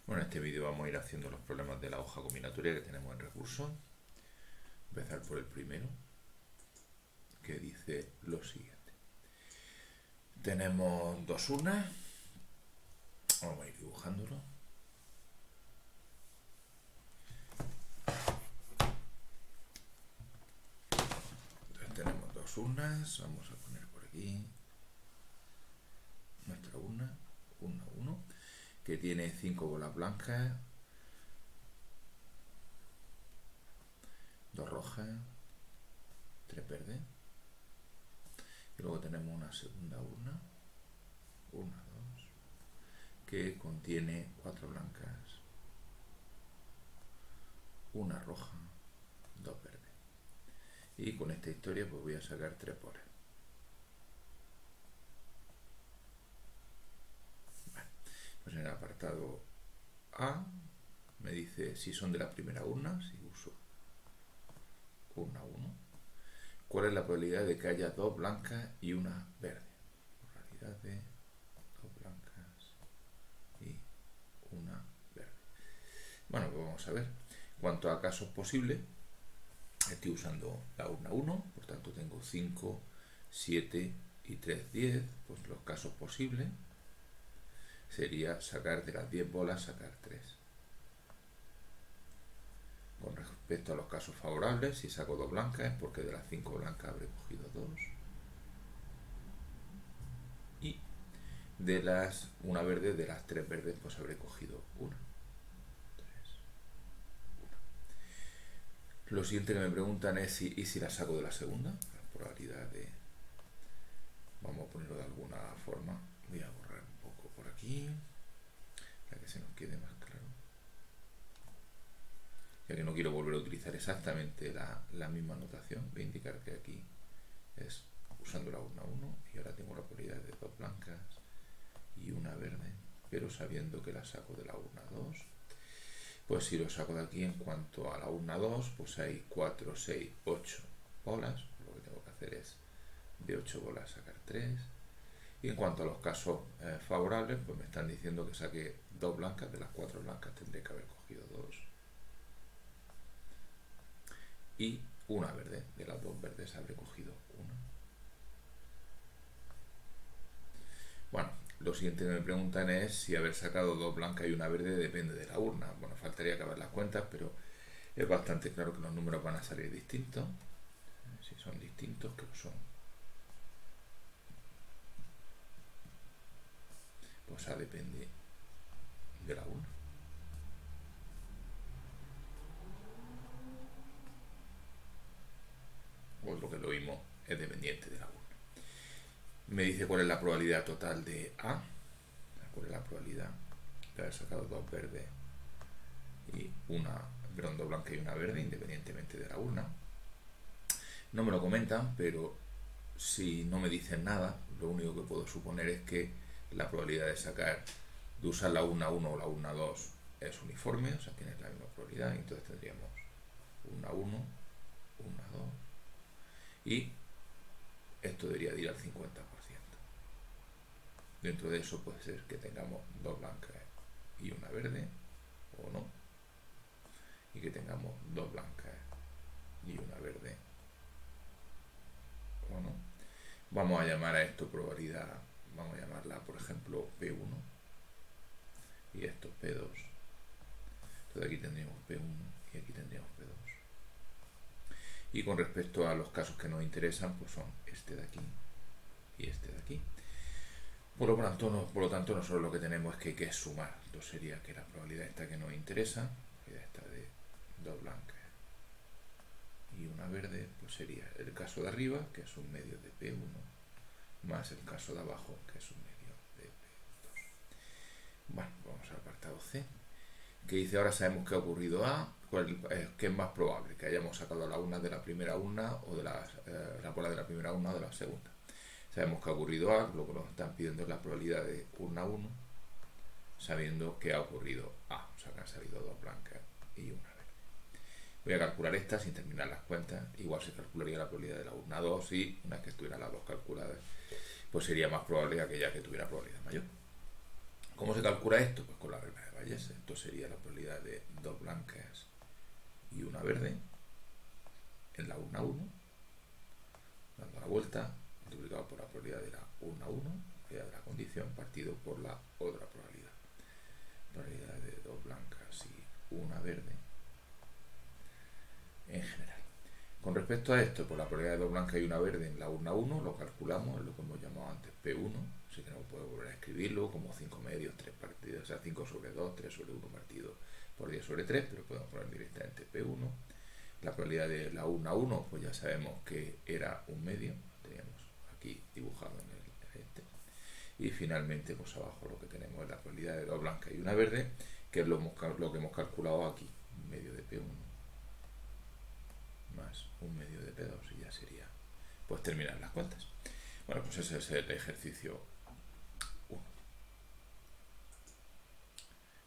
Bueno, en este vídeo vamos a ir haciendo los problemas de la hoja combinatoria que tenemos en recursos. Empezar por el primero, que dice lo siguiente. Tenemos dos urnas. Vamos a ir dibujándolo. Entonces tenemos dos urnas. Vamos a poner por aquí nuestra urna, 1, que tiene 5 bolas blancas, 2 rojas, 3 verdes. Y luego tenemos una segunda urna, 1, 2, que contiene 4 blancas, 1 roja, 2 verdes. Y con esta historia pues voy a sacar 3 bolas. Vale. Pues en el apartado A me dice si son de la primera urna, si uso urna 1, cuál es la probabilidad de que haya 2 blancas y una verde. Probabilidad de 2 blancas y una verde. Bueno, pues vamos a ver. Cuanto a casos posibles, estoy usando la urna 1, por tanto tengo 5, 7 y 3, 10. Pues los casos posibles sería sacar de las 10 bolas, sacar 3. Con respecto a los casos favorables, si saco 2 blancas es porque de las 5 blancas habré cogido 2. Y de las una verde, de las 3 verdes, pues habré cogido 1. 3, 1. Lo siguiente que me preguntan es si la saco de la segunda. La probabilidad de... Vamos a ponerlo de alguna forma. Voy a borrar un poco por aquí, para que se nos quede más claro. Ya que no quiero volver a utilizar exactamente la misma notación, voy a indicar que aquí es usando la urna 1 y ahora tengo la probabilidad de 2 blancas y una verde, pero sabiendo que la saco de la urna 2. Pues si lo saco de aquí, en cuanto a la urna 2, pues hay 4, 6, 8 bolas. Lo que tengo que hacer es de 8 bolas sacar 3. Y en cuanto a los casos favorables, pues me están diciendo que saque 2 blancas, de las 4 blancas tendré que haber cogido 2. Y una verde, de las 2 verdes habré cogido 1. Bueno, lo siguiente que me preguntan es si haber sacado 2 blancas y una verde depende de la urna. Bueno, faltaría que ver las cuentas, pero es bastante claro que los números van a salir distintos. Si son distintos, que lo son, pues A depende de la urna. O lo que lo mismo, es dependiente de la urna. Me dice cuál es la probabilidad total de A. ¿Cuál es la probabilidad de haber sacado 2 verdes y dos blancas y una verde, independientemente de la urna? No me lo comentan, pero si no me dicen nada, lo único que puedo suponer es que la probabilidad de usar la urna 1 o la urna 2 es uniforme, o sea, tienes la misma probabilidad, y entonces tendríamos urna 1, urna 2, y esto debería de ir al 50%. Dentro de eso puede ser que tengamos 2 blancas y una verde, o no, y que tengamos 2 blancas y una verde, o no. Vamos a llamar a esto probabilidad, vamos a llamarla por ejemplo P1, y esto P2. Entonces aquí tendríamos P1 y aquí tendríamos P2. Y con respecto a los casos que nos interesan, pues son este de aquí y este de aquí. Por lo tanto, nosotros lo que tenemos es que hay que sumar. Entonces sería que la probabilidad esta que nos interesa, esta de 2 blancas y una verde, pues sería el caso de arriba, que es un medio de P1, más el caso de abajo, que es un medio de P2. Bueno, vamos al apartado C, que dice ahora sabemos qué ha ocurrido A. ¿Qué es más probable? Que hayamos sacado la urna de la primera urna o de la bola de la primera urna o de la segunda. Sabemos que ha ocurrido A, lo que nos están pidiendo es la probabilidad de urna 1, sabiendo que ha ocurrido A, o sea que han salido 2 blancas y una verde. Voy a calcular esta sin terminar las cuentas. Igual se calcularía la probabilidad de la urna 2 y una vez que estuvieran las dos calculadas, pues sería más probable aquella que tuviera probabilidad mayor. ¿Cómo se calcula esto? Pues con la regla de rayas. Esto sería la probabilidad de 2 blancas y una verde en la urna 1, dando la vuelta, multiplicado por la probabilidad de la urna 1, probabilidad de la condición, partido por la otra probabilidad. Probabilidad de 2 blancas y una verde en general. Con respecto a esto, pues la probabilidad de 2 blancas y una verde en la urna 1 lo calculamos, es lo que hemos llamado antes P1, así que no puedo volver a escribirlo como 5 medios, 3 partidos, o sea 5 sobre 2, 3 sobre 1 partido por 10 sobre 3, pero podemos poner directamente P1. La probabilidad de la urna 1, pues ya sabemos que era un medio, teníamos aquí dibujado en este. Y finalmente, pues abajo lo que tenemos es la probabilidad de 2 blancas y una verde, que es lo que hemos calculado aquí, un medio de P1 más un medio de P2, y ya sería pues terminar las cuentas. Bueno, pues ese es el ejercicio 1.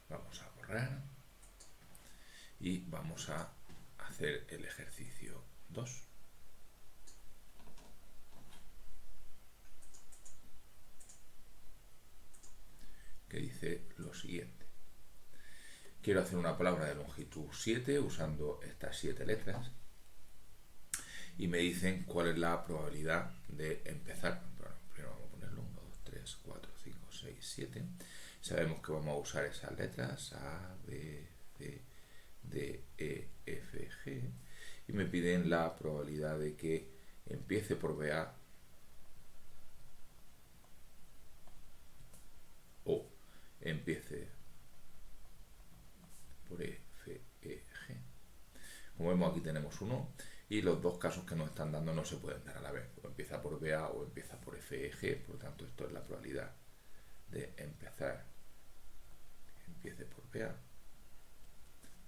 Vamos a borrar y vamos a hacer el ejercicio 2. Que dice lo siguiente. Quiero hacer una palabra de longitud 7 usando estas 7 letras y me dicen cuál es la probabilidad de empezar. Bueno, primero vamos a ponerlo 1, 2, 3, 4, 5, 6, 7. Sabemos que vamos a usar esas letras A, B, C, D, E, F, G, y me piden la probabilidad de que empiece por BA o empiece por F, E, G. Como vemos, aquí tenemos uno y los dos casos que nos están dando no se pueden dar a la vez, o empieza por BA o empieza por F, E, G. Por lo tanto, esto es la probabilidad de empezar que empiece por BA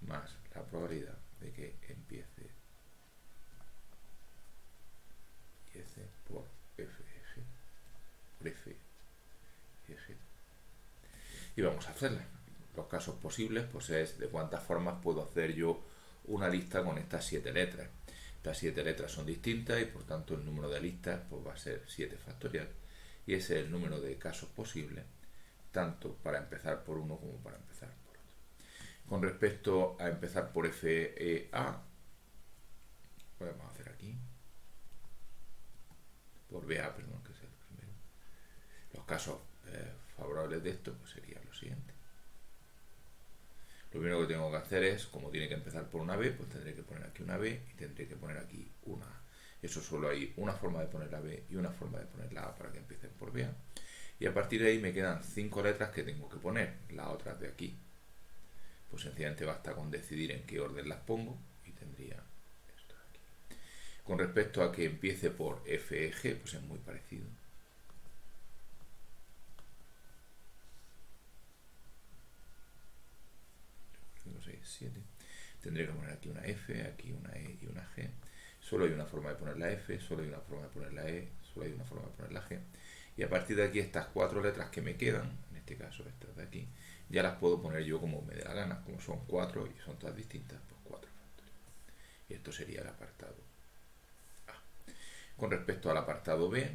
más la probabilidad de que empiece por F, E, G, por F, E, G. Y vamos a hacerla. Los casos posibles, pues es de cuántas formas puedo hacer yo una lista con estas 7 letras. Estas 7 letras son distintas y por tanto el número de listas pues va a ser 7 factorial, y ese es el número de casos posibles, tanto para empezar por uno como para empezar por otro. Con respecto a empezar por FEA, podemos hacer aquí por BA, perdón, que es el primero. Los casos favorables de esto pues serían los siguientes. Lo primero que tengo que hacer es, como tiene que empezar por una B, pues tendré que poner aquí una B y tendré que poner aquí una A. Eso solo hay una forma de poner la B y una forma de poner la A para que empiecen por B. Y a partir de ahí me quedan 5 letras que tengo que poner, las otras de aquí. Pues sencillamente basta con decidir en qué orden las pongo y tendría esto de aquí. Con respecto a que empiece por F, E, G, pues es muy parecido. 6, 7. Tendré que poner aquí una F, aquí una E y una G. Solo hay una forma de poner la F, solo hay una forma de poner la E, solo hay una forma de poner la G. Y a partir de aquí, estas 4 letras que me quedan, en este caso estas de aquí, ya las puedo poner yo como me dé la gana. Como son 4 y son todas distintas, pues 4 factorial. Y esto sería el apartado A. Con respecto al apartado B,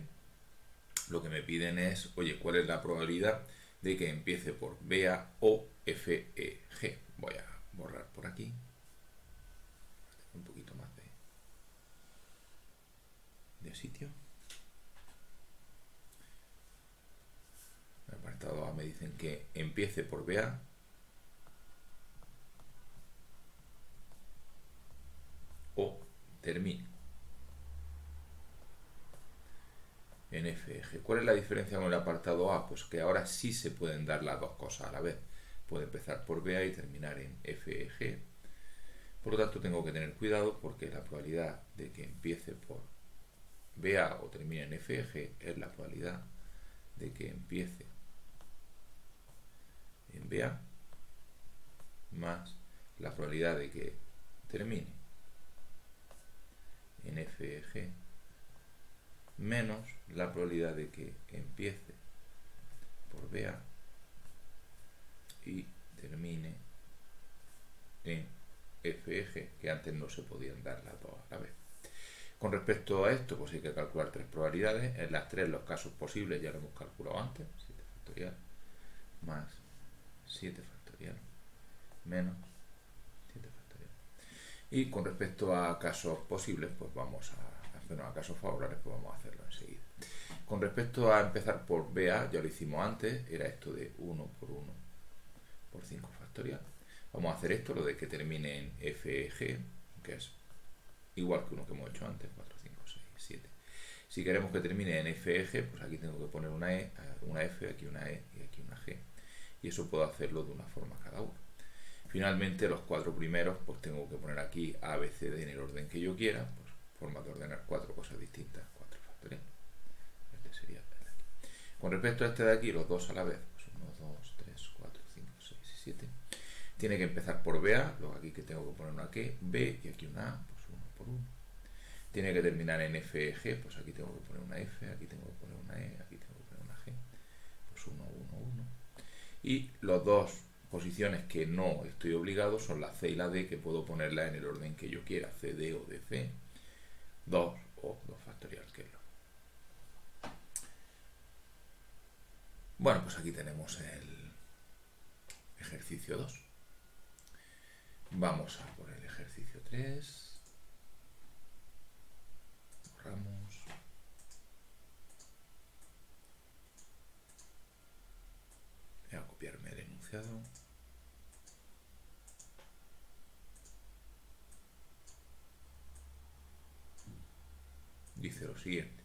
lo que me piden es, oye, ¿cuál es la probabilidad de que empiece por BA o FEG? Voy a borrar por aquí un poquito más de sitio. En el apartado A me dicen que empiece por BA o termine en FEG. ¿Cuál es la diferencia con el apartado A? Pues que ahora sí se pueden dar las dos cosas a la vez. Puede empezar por BA y terminar en FEG. Por lo tanto, tengo que tener cuidado porque la probabilidad de que empiece por BA o termine en FEG es la probabilidad de que empiece en BA más la probabilidad de que termine en FEG menos la probabilidad de que empiece por BA y termine en FEG, que antes no se podían dar las dos a la vez. Con respecto a esto, pues hay que calcular 3 probabilidades. En las 3 los casos posibles ya lo hemos calculado antes, 7 factorial más 7 factorial. factorial menos 7 factorial. Y con respecto a casos posibles, pues vamos a hacer a casos favorables, pues vamos a hacerlo enseguida. Con respecto a empezar por BA, ya lo hicimos antes, era esto de 1 por 1 por 5 factorial. Vamos a hacer esto, lo de que termine en FG, que es igual que uno que hemos hecho antes, 4, 5, 6, 7. Si queremos que termine en FG, pues aquí tengo que poner una E, una F, aquí una E y aquí una G. Y eso puedo hacerlo de una forma cada uno. Finalmente, los 4 primeros, pues tengo que poner aquí A, B, C, D en el orden que yo quiera, pues forma de ordenar 4 cosas distintas, 4 factorial. Este sería el de aquí. Con respecto a este de aquí, los dos a la vez, pues 1, 2, 3, 4, 5, 6 y 7. Tiene que empezar por BA, luego aquí que tengo que poner una Q, B y aquí una A, pues 1 por 1. Tiene que terminar en FG, pues aquí tengo que poner una F, aquí tengo que poner una E, aquí tengo que poner una G, pues 1, 1, 1. Y las dos posiciones que no estoy obligado son la C y la D, que puedo ponerla en el orden que yo quiera, CD o DC, 2 o 2 factorial, que es lo. Bueno, pues aquí tenemos el ejercicio 2. Vamos a por el ejercicio 3. Borramos. Voy a copiarme el enunciado. Dice lo siguiente.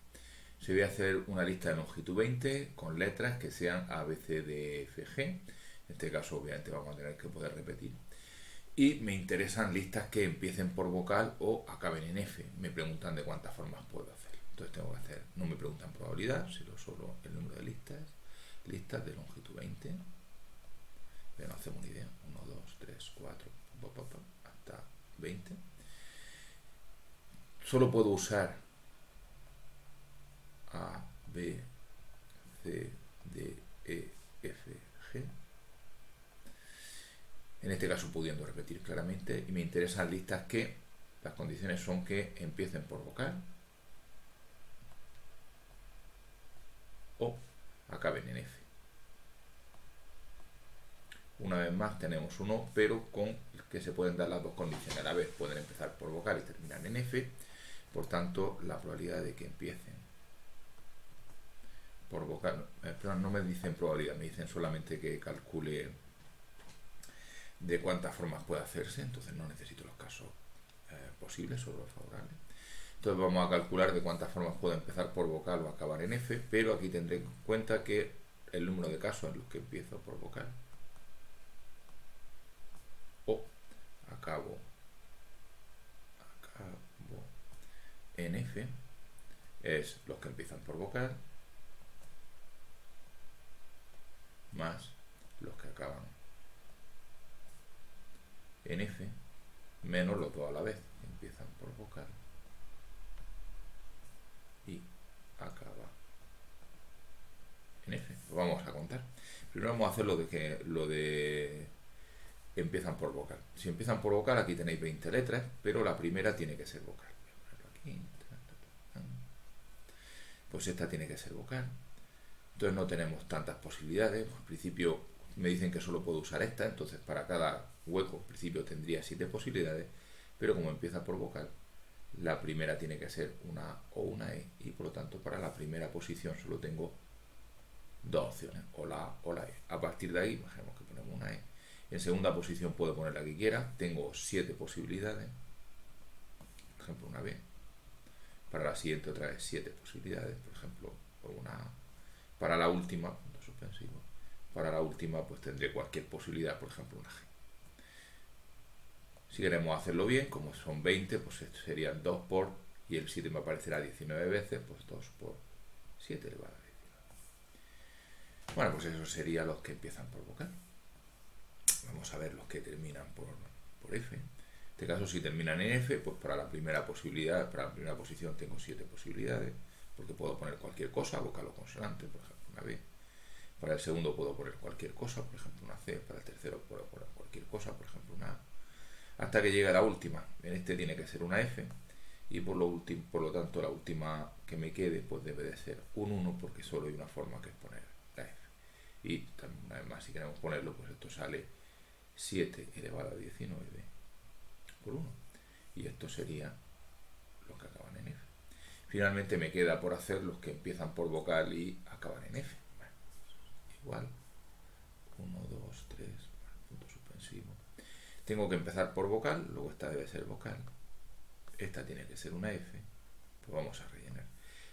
Se voy a hacer una lista de longitud 20 con letras que sean A, B, C, D, F, G. En este caso obviamente vamos a tener que poder repetir. Y me interesan listas que empiecen por vocal o acaben en F. Me preguntan de cuántas formas puedo hacer. Entonces tengo que hacer, no me preguntan probabilidad, sino solo el número de listas de longitud 20. Ya no hacemos una idea. 1, 2, 3, 4, hasta 20. Solo puedo usar A, B, C, D, E, F, G. En este caso pudiendo repetir claramente, y me interesan listas que las condiciones son que empiecen por vocal o acaben en F. Una vez más tenemos uno, pero con que se pueden dar las dos condiciones a la vez. Pueden empezar por vocal y terminar en F, por tanto la probabilidad de que empiecen por vocal, pero no me dicen probabilidad, me dicen solamente que calcule de cuántas formas puede hacerse, entonces no necesito los casos posibles, solo los favorables. Entonces vamos a calcular de cuántas formas puedo empezar por vocal o acabar en F, pero aquí tendré en cuenta que el número de casos en los que empiezo por vocal o acabo en F es los que empiezan por vocal más los que acaban en F menos los dos a la vez, que empiezan por vocal y acaba en F. Lo vamos a contar. Primero vamos a hacer lo de empiezan por vocal. Si empiezan por vocal, aquí tenéis 20 letras, pero la primera tiene que ser vocal. Voy a ponerlo aquí. Pues esta tiene que ser vocal. Entonces no tenemos tantas posibilidades. En principio me dicen que solo puedo usar esta, entonces para cada hueco en principio tendría 7 posibilidades, pero como empieza por vocal, la primera tiene que ser una A o una E, y por lo tanto para la primera posición solo tengo dos opciones, o la A o la E. A partir de ahí, imaginemos que ponemos una E. En segunda posición puedo poner la que quiera, tengo 7 posibilidades, por ejemplo una B. Para la siguiente otra vez 7 posibilidades, por ejemplo por una A. Para la última, punto suspensivo, para la última pues tendré cualquier posibilidad, por ejemplo una G. Si queremos hacerlo bien, como son 20, pues serían 2 por, y el 7 me aparecerá 19 veces, pues 2 por 7 elevado a 19. Bueno, pues eso serían los que empiezan por vocal. Vamos a ver los que terminan por F. En este caso, si terminan en F, pues para la primera posibilidad, para la primera posición tengo 7 posibilidades, porque puedo poner cualquier cosa, vocal o consonante, por ejemplo una B. Para el segundo puedo poner cualquier cosa, por ejemplo una C. Para el tercero puedo poner cualquier cosa, por ejemplo una A. Hasta que llegue a la última. En este tiene que ser una F, y por lo tanto la última que me quede pues debe de ser un 1, porque solo hay una forma que es poner la F. Y una vez más, si queremos ponerlo, pues esto sale 7 elevado a 19 por 1. Y esto sería los que acaban en F. Finalmente me queda por hacer los que empiezan por vocal y acaban en F. Bueno, igual 1, 2, 3, punto suspensivo. Tengo que empezar por vocal, luego esta debe ser vocal. Esta tiene que ser una F. Pues vamos a rellenar.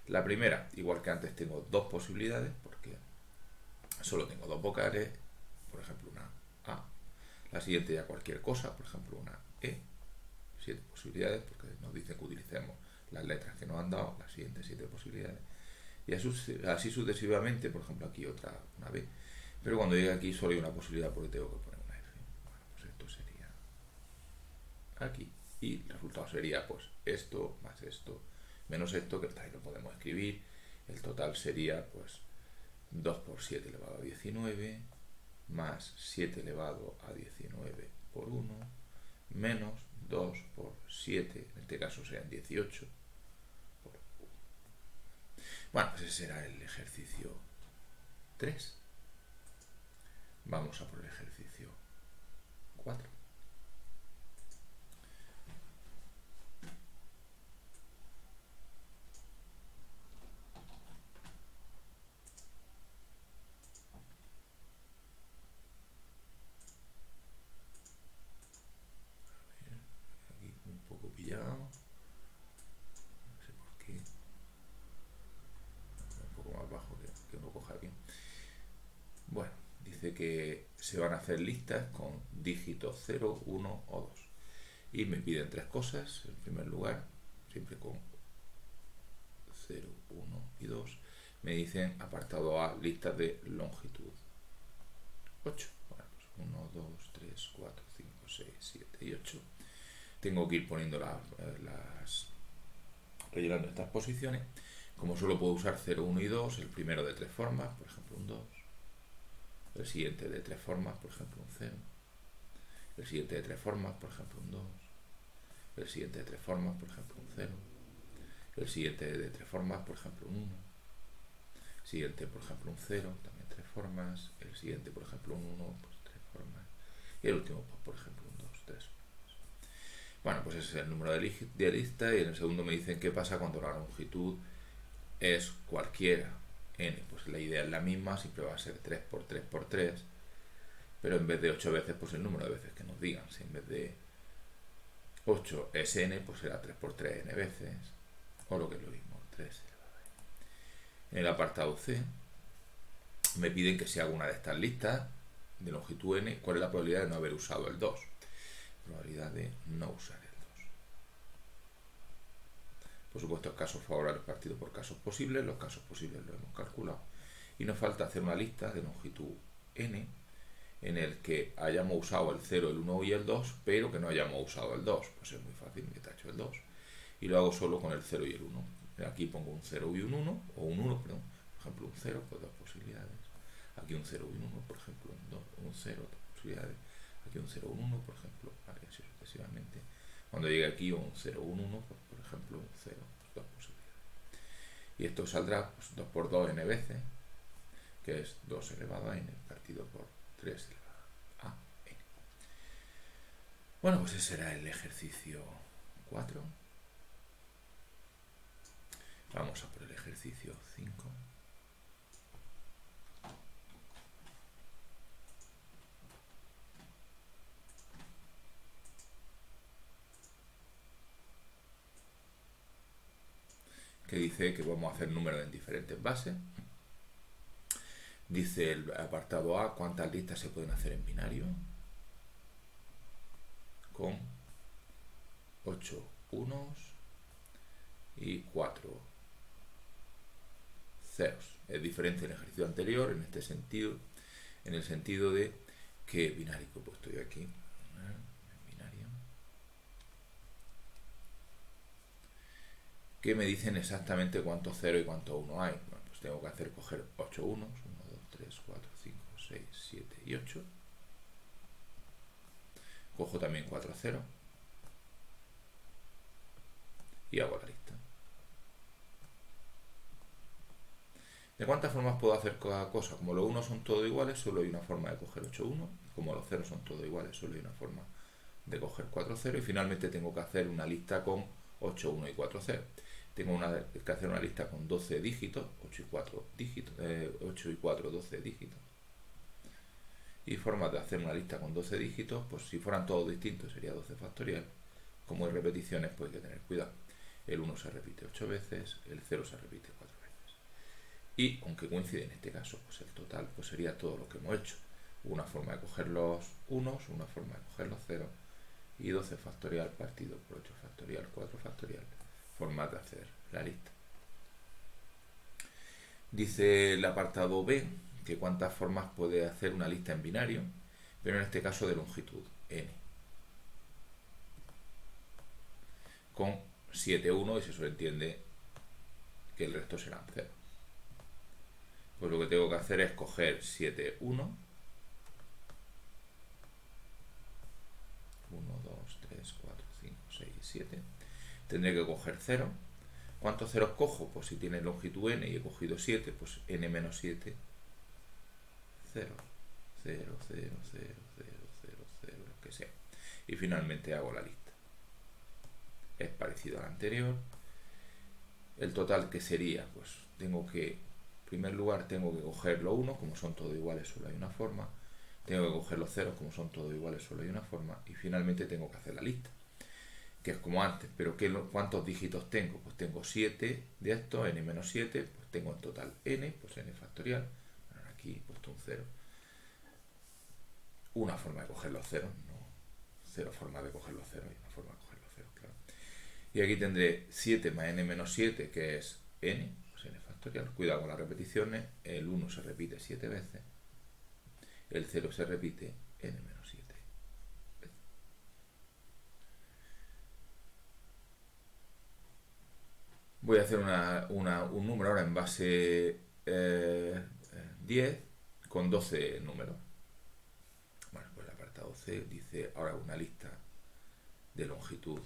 La primera, igual que antes, tengo dos posibilidades, porque solo tengo dos vocales, por ejemplo una A. La siguiente ya cualquier cosa, por ejemplo una E. 7 posibilidades, porque nos dicen que utilicemos las letras que nos han dado, las siguientes 7 posibilidades. Y así sucesivamente, por ejemplo aquí otra, una B. Pero cuando llegue aquí solo hay una posibilidad porque tengo que poner una F. Bueno, pues esto sería aquí. Y el resultado sería pues esto más esto menos esto, que ahí lo podemos escribir. El total sería pues 2 por 7 elevado a 19 más 7 elevado a 19 por 1 menos 2 por 7, en este caso serían 18 por 1. Bueno, pues ese será el ejercicio 3. Vamos a por el ejercicio 4. Aquí un poco pillado. No sé por qué. Un poco más bajo que no coja bien. Bueno, dice que se van a hacer listas con dígitos 0, 1 o 2. Y me piden tres cosas. En primer lugar, siempre con 0, 1 y 2. Me dicen apartado A, listas de longitud 8. Bueno, pues 1, 2, 3, 4, 5, 6, 7 y 8. Tengo que ir poniendo rellenando estas posiciones. Como solo puedo usar 0, 1 y 2, el primero de tres formas, por ejemplo un 2. El siguiente de tres formas, por ejemplo un 0. El siguiente de tres formas, por ejemplo un 2. El siguiente de tres formas, por ejemplo un 0. El siguiente de tres formas, por ejemplo un 1. El siguiente, por ejemplo un 0, también tres formas. El siguiente, por ejemplo un 1, pues tres formas. Y el último, pues, por ejemplo un 2, tres formas. Bueno, pues ese es el número de lista. Y en el segundo me dicen qué pasa cuando la longitud es cualquiera n. Pues la idea es la misma, siempre va a ser 3 por 3 por 3, pero en vez de 8 veces, pues el número de veces que nos digan. Si en vez de 8 es n, pues será 3 por 3 n veces, o lo que es lo mismo, 3 elevado a n. En el apartado C me piden que si hago una de estas listas de longitud n, ¿cuál es la probabilidad de no haber usado el 2? Probabilidad de no usar el 2. Por supuesto, casos favorables partido por casos posibles. Los casos posibles los hemos calculado. Y nos falta hacer una lista de longitud n en el que hayamos usado el 0, el 1 y el 2, pero que no hayamos usado el 2. Pues es muy fácil, me tacho el 2. Y lo hago solo con el 0 y el 1. Aquí pongo un 0 y un 1, o un 1, perdón. Por ejemplo, un 0, pues dos posibilidades. Aquí un 0 y un 1, por ejemplo, un 0, dos posibilidades. Aquí un 0 y un 1, por ejemplo, así sucesivamente. Cuando llegue aquí un 0 y un 1, pues, por ejemplo, un 0, pues dos posibilidades. Y esto saldrá pues, 2 por 2 n veces, que es 2 elevado a n partido por 3 elevado a n. Bueno, pues ese será el ejercicio 4. Vamos a por el ejercicio 5. Que dice que vamos a hacer números en diferentes bases. Dice el apartado A, ¿cuántas listas se pueden hacer en binario? Con 8 unos y 4 ceros. Es diferente del ejercicio anterior en este sentido, en el sentido de que binario, que he puesto yo aquí, binario, que me dicen exactamente cuántos 0 y cuántos 1 hay. Bueno, pues tengo que coger 8 unos, 1, 2, 3, 4, 5, 6, 7 y 8. Cojo también 4 ceros y hago la lista. ¿De cuántas formas puedo hacer cada cosa? Como los 1 son todos iguales, solo hay una forma de coger 8, 1. Como los 0 son todos iguales, solo hay una forma de coger 4, 0. Y finalmente tengo que hacer una lista con 8, 1 y 4, 0. Tengo que hacer una lista con 12 dígitos, 8 y 4 dígitos, 8 y 4, 12 dígitos. Y formas de hacer una lista con 12 dígitos, pues si fueran todos distintos sería 12 factorial. Como hay repeticiones, pues hay que tener cuidado. El 1 se repite 8 veces, el 0 se repite 4 veces. Y aunque coincide en este caso, pues el total pues sería todo lo que hemos hecho. Una forma de coger los unos, una forma de coger los ceros, y 12 factorial partido por 8 factorial, 4 factorial, formas de hacer la lista. Dice el apartado B que cuántas formas puede hacer una lista en binario, pero en este caso de longitud n, con 7, 1, y se sobreentiende que el resto serán 0. Pues lo que tengo que hacer es coger 7, 1, 1, 2, 3, 4, 5, 6, 7. Tendré que coger 0. ¿Cuántos ceros cojo? Pues si tiene longitud n y he cogido 7, pues n menos 7, 0, 0, 0, 0, 0, 0, 0, lo que sea. Y finalmente hago la lista. Es parecido al anterior. El total que sería, pues tengo que, en primer lugar, tengo que coger los 1, como son todos iguales, solo hay una forma. Tengo que coger los ceros, como son todos iguales, solo hay una forma. Y finalmente tengo que hacer la lista, que es como antes. Pero ¿cuántos dígitos tengo? Pues tengo 7 de estos, n menos 7, pues tengo en total n, pues n factorial. Bueno, aquí he puesto un 0. Una forma de coger los ceros, no 0 formas de coger los ceros, hay una forma de coger los ceros, claro. Y aquí tendré 7 más n menos 7, que es n, pues n factorial. Cuidado con las repeticiones, el 1 se repite 7 veces, el 0 se repite n menos 7 veces. Voy a hacer un número ahora en base 10 con 12 números. Bueno, pues el apartado C dice ahora una lista de longitud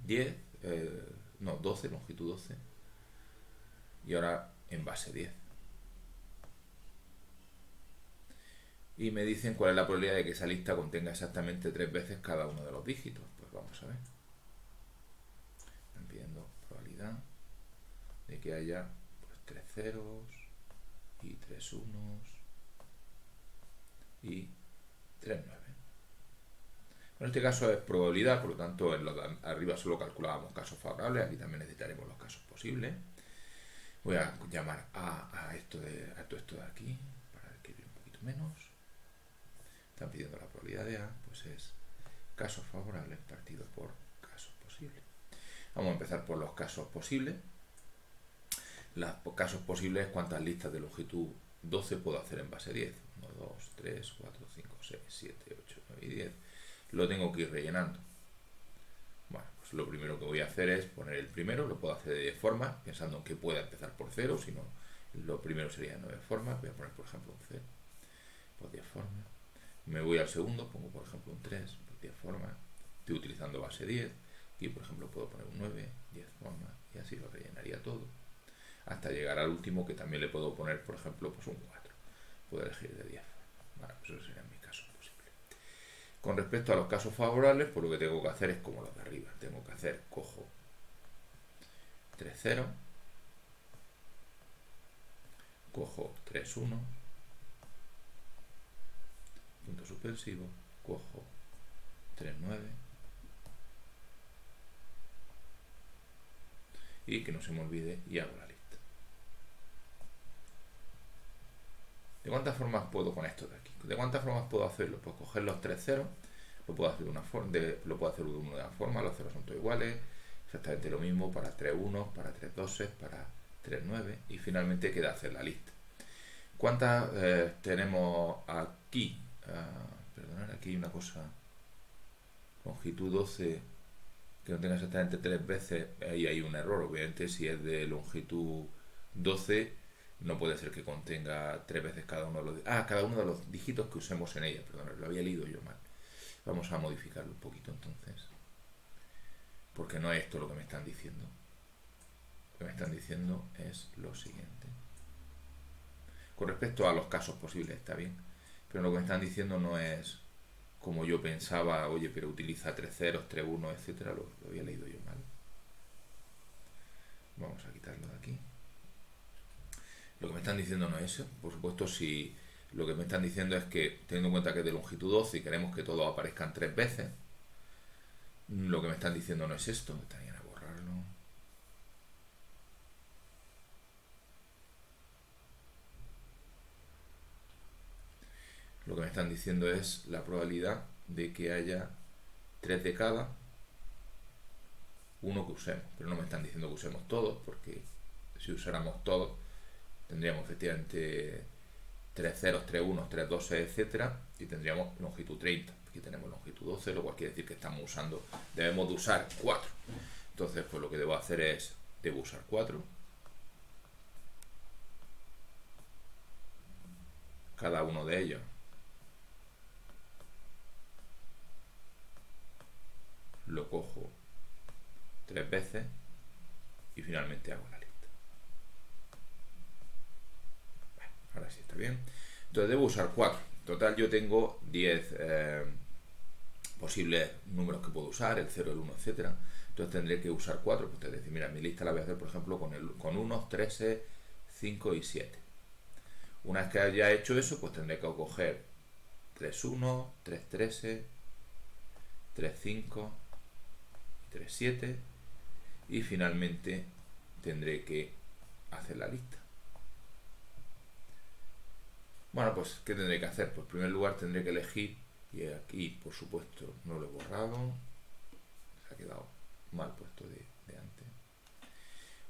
10, no, 12, longitud 12, y ahora en base 10. Y me dicen cuál es la probabilidad de que esa lista contenga exactamente 3 veces cada uno de los dígitos. Pues vamos a ver. Están pidiendo probabilidad de que haya pues 3 ceros y 3 unos y 3 9. En este caso es probabilidad, por lo tanto en lo de arriba solo calculábamos casos favorables, aquí también necesitaremos los casos posibles. Voy a llamar a esto de aquí, para escribir un poquito menos. Están pidiendo la probabilidad de A, pues es casos favorables partido por casos posibles. Vamos a empezar por los casos posibles. Los casos posibles, ¿cuántas listas de longitud 12 puedo hacer en base 10? 1, 2, 3, 4, 5, 6, 7, 8, 9 y 10. Lo tengo que ir rellenando. Bueno, pues lo primero que voy a hacer es poner el primero, lo puedo hacer de 10 formas, pensando en que pueda empezar por 0, si no, lo primero sería 9 formas. Voy a poner, por ejemplo, un 0, por 10 formas. Me voy al segundo, pongo, por ejemplo, un 3, por 10 formas. Estoy utilizando base 10. Aquí, por ejemplo, puedo poner un 9, 10 formas, y así lo rellenaría todo. Hasta llegar al último, que también le puedo poner, por ejemplo, pues un 4. Puedo elegir de 10 formas. Bueno, pues eso sería mi caso posible. Con respecto a los casos favorables, pues lo que tengo que hacer es como los de arriba. Tengo que hacer, cojo 3 0, cojo 3 1, punto suspensivo, cojo 3 9, y que no se me olvide, y hago la lista. ¿De cuántas formas puedo con esto de aquí? ¿De cuántas formas puedo hacerlo? Pues coger los 3 ceros, lo puedo hacer de una forma, los ceros son todos iguales, exactamente lo mismo para 3 1, para 3 2, para 3 9, y finalmente queda hacer la lista. ¿Cuántas tenemos aquí? Perdonad, aquí hay una cosa, longitud 12, que no tenga exactamente 3 veces, ahí hay un error. Obviamente si es de longitud 12, no puede ser que contenga 3 veces cada uno de los dígitos que usemos en ella. Perdón, lo había leído yo mal. Vamos a modificarlo un poquito entonces. porque no es esto lo que me están diciendo. Lo que me están diciendo es lo siguiente. Con respecto a los casos posibles está bien, pero lo que me están diciendo no es como yo pensaba, oye, pero utiliza 3 ceros, 3 1, etcétera, lo había leído yo mal. Vamos a quitarlo de aquí. Lo que me están diciendo no es eso. Por supuesto, si lo que me están diciendo es que, teniendo en cuenta que es de longitud 12 y queremos que todos aparezcan 3 veces, lo que me están diciendo no es esto. Estarían a borrarlo. Lo que me están diciendo es la probabilidad de que haya 3 de cada, uno que usemos. Pero no me están diciendo que usemos todos, porque si usáramos todos, tendríamos efectivamente 3 ceros, 3 unos, 3 12, etcétera, y tendríamos longitud 30. Aquí tenemos longitud 12, lo cual quiere decir que estamos usando, debemos de usar 4. Entonces, pues lo que debo hacer es, debo usar 4. Cada uno de ellos lo cojo 3 veces y finalmente hago la lista. Bueno, ahora sí está bien. Entonces debo usar 4. En total yo tengo 10 posibles números que puedo usar, el 0, el 1, etcétera. Entonces tendré que usar 4. Pues es decir, mira, mi lista la voy a hacer, por ejemplo, con 1, 13, 5 y 7. Una vez que haya hecho eso, pues tendré que coger 3, 1, 3, 13, 3, 5 y 3, 7. Y finalmente tendré que hacer la lista. Bueno, pues, ¿qué tendré que hacer? Pues en primer lugar tendré que elegir, y aquí, por supuesto, no lo he borrado, se ha quedado mal puesto de antes.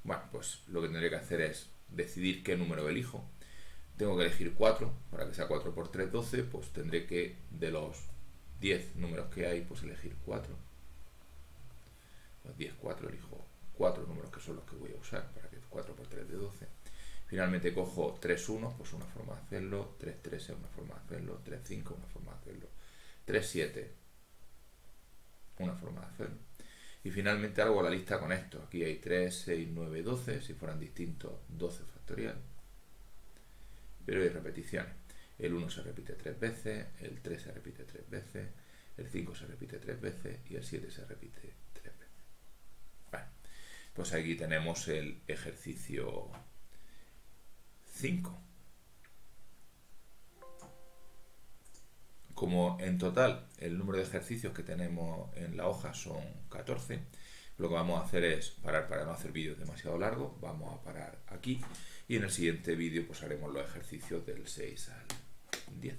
Bueno, pues lo que tendré que hacer es decidir qué número elijo. Tengo que elegir 4, para que sea 4 por 3, 12, pues tendré que, de los 10 números que hay, pues elegir 4. Los 10, 4, elijo 4 números que son los que voy a usar, para que 4 por 3 de 12. Finalmente cojo 3 1, pues una forma de hacerlo, 3 13, una forma de hacerlo, 3 5, una forma de hacerlo, 3 7, una forma de hacerlo. Y finalmente hago la lista con esto. Aquí hay 3, 6, 9, 12, si fueran distintos, 12 factorial. Pero hay repeticiones. El 1 se repite 3 veces, el 3 se repite 3 veces, el 5 se repite 3 veces y el 7 se repite 3 veces. Bueno, pues aquí tenemos el ejercicio 5. Como en total el número de ejercicios que tenemos en la hoja son 14, lo que vamos a hacer es parar para no hacer vídeos demasiado largos. Vamos a parar aquí y en el siguiente vídeo pues haremos los ejercicios del 6 al 10.